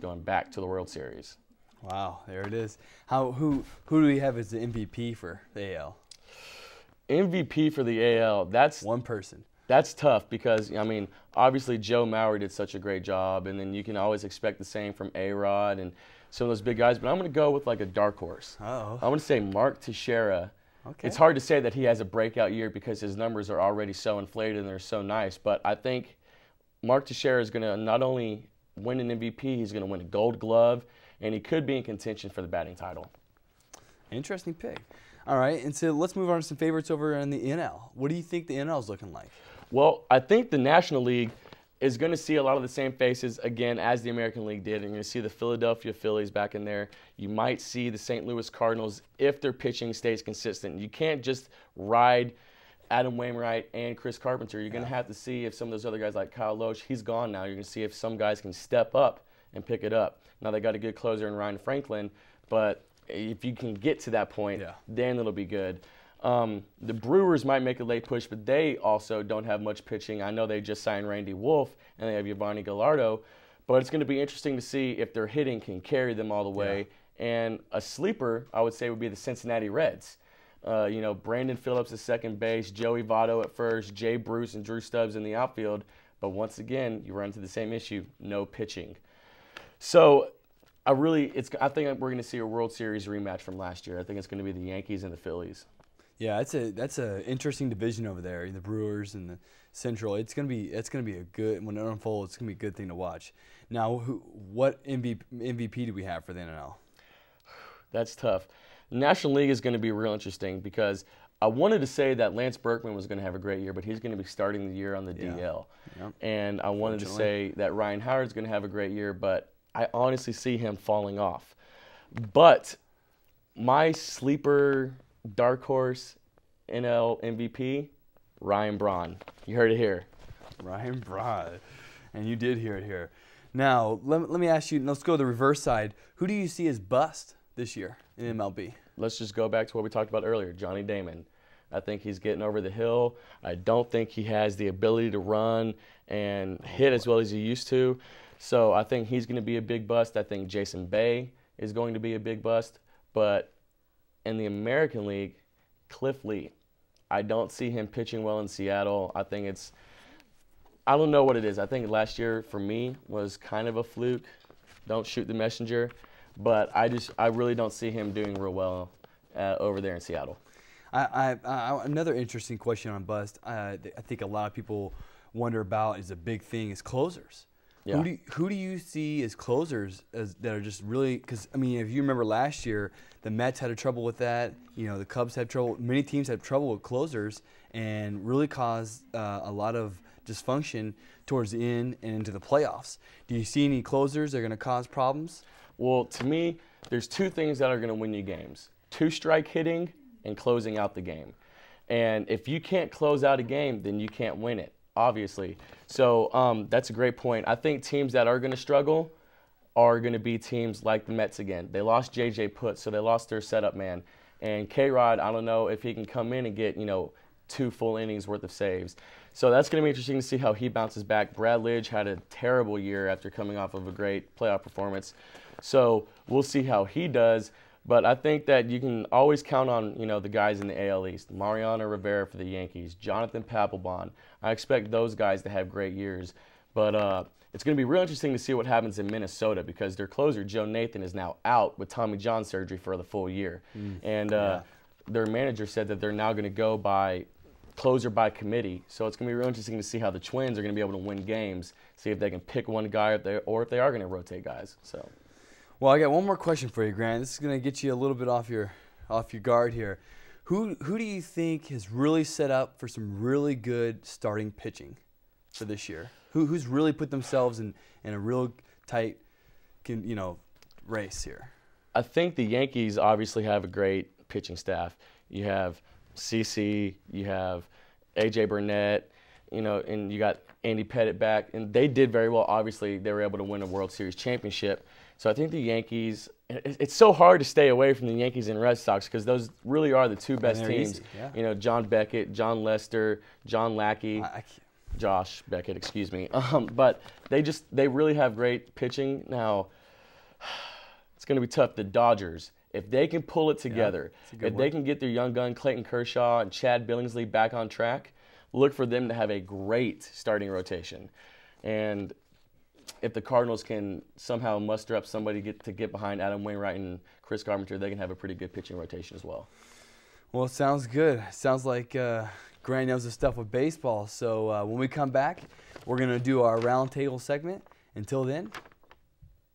going back to the World Series. Wow, there it is. Who do we have as the MVP for the AL? MVP for the AL, that's one person. That's tough because, I mean, obviously Joe Mauer did such a great job, and then you can always expect the same from A-Rod and some of those big guys, but I'm going to go with like a dark horse. Uh-oh. I'm going to say Mark Teixeira. Okay. It's hard to say that he has a breakout year because his numbers are already so inflated and they're so nice, but I think Mark Teixeira is going to not only win an MVP, he's going to win a Gold Glove, and he could be in contention for the batting title. Interesting pick. All right, and so let's move on to some favorites over in the NL. What do you think the NL is looking like? Well, I think the National League is going to see a lot of the same faces again as the American League did. And you're going to see the Philadelphia Phillies back in there. You might see the St. Louis Cardinals if their pitching stays consistent. You can't just ride Adam Wainwright and Chris Carpenter. You're going to have to see if some of those other guys like Kyle Loesch, he's gone now. You're going to see if some guys can step up and pick it up. Now they got a good closer in Ryan Franklin, but if you can get to that point, then it'll be good. The Brewers might make a late push, but they also don't have much pitching. I know they just signed Randy Wolf, and they have Yovani Gallardo, but it's going to be interesting to see if their hitting can carry them all the way. And a sleeper, I would say, would be the Cincinnati Reds. You know, Brandon Phillips at second base, Joey Votto at first, Jay Bruce and Drew Stubbs in the outfield. But once again, you run into the same issue, no pitching. So I think we're going to see a World Series rematch from last year. I think it's going to be the Yankees and the Phillies. Yeah, that's a interesting division over there. The Brewers and the Central. It's gonna be a good, when it unfolds. It's gonna be a good thing to watch. Now, what MVP do we have for the NL? That's tough. The National League is going to be real interesting because I wanted to say that Lance Berkman was going to have a great year, but he's going to be starting the year on the DL. Yep. And I wanted to say that Ryan Howard's going to have a great year, but I honestly see him falling off. But my sleeper dark horse NL MVP, Ryan Braun. You heard it here. Ryan Braun. And you did hear it here. Now, let me ask you, let's go to the reverse side. Who do you see as bust this year in MLB? Let's just go back to what we talked about earlier, Johnny Damon. I think he's getting over the hill. I don't think he has the ability to run and hit as well as he used to. So I think he's going to be a big bust. I think Jason Bay is going to be a big bust. But in the American League, Cliff Lee. I don't see him pitching well in Seattle. I don't know what it is. I think last year for me was kind of a fluke. Don't shoot the messenger. But I really don't see him doing real well over there in Seattle. Another interesting question on bust. I think a lot of people wonder about is a big thing is closers. Yeah. Who do you see as closers that are just really, because I mean, if you remember last year, the Mets had trouble with that. You know, the Cubs had trouble. Many teams had trouble with closers and really caused a lot of dysfunction towards the end and into the playoffs. Do you see any closers that are going to cause problems? Well, to me, there's two things that are going to win you games: two-strike hitting and closing out the game. And if you can't close out a game, then you can't win it, obviously. So that's a great point. I think teams that are going to struggle are going to be teams like the Mets again. They lost J.J. Putz, so they lost their setup man. And K-Rod, I don't know if he can come in and get, 2 full innings worth of saves. So that's going to be interesting to see how he bounces back. Brad Lidge had a terrible year after coming off of a great playoff performance. So we'll see how he does. But I think that you can always count on, the guys in the AL East. Mariano Rivera for the Yankees, Jonathan Papelbon. I expect those guys to have great years. But it's going to be real interesting to see what happens in Minnesota because their closer, Joe Nathan, is now out with Tommy John surgery for the full year. And their manager said that they're now going to go by closer by committee. So it's going to be real interesting to see how the Twins are going to be able to win games, see if they can pick one guy or if they are going to rotate guys. So. Well, I got one more question for you, Grant. This is going to get you a little bit off your guard here. Who do you think has really set up for some really good starting pitching for this year? Who's really put themselves in a real tight, race here? I think the Yankees obviously have a great pitching staff. You have CC, you have A.J. Burnett, and you got Andy Pettitte back, and they did very well. Obviously, they were able to win a World Series championship. So I think the Yankees, it's so hard to stay away from the Yankees and Red Sox because those really are the two best teams. Yeah. John Beckett, John Lester, John Lackey, Josh Beckett, excuse me. But they really have great pitching. Now, it's going to be tough. The Dodgers, if they can pull it together, if they can get their young gun Clayton Kershaw and Chad Billingsley back on track, look for them to have a great starting rotation. And if the Cardinals can somehow muster up somebody to get behind Adam Wainwright and Chris Carpenter, they can have a pretty good pitching rotation as well. Well, it sounds good. Sounds like Grant knows the stuff with baseball. So when we come back, we're going to do our round table segment. Until then,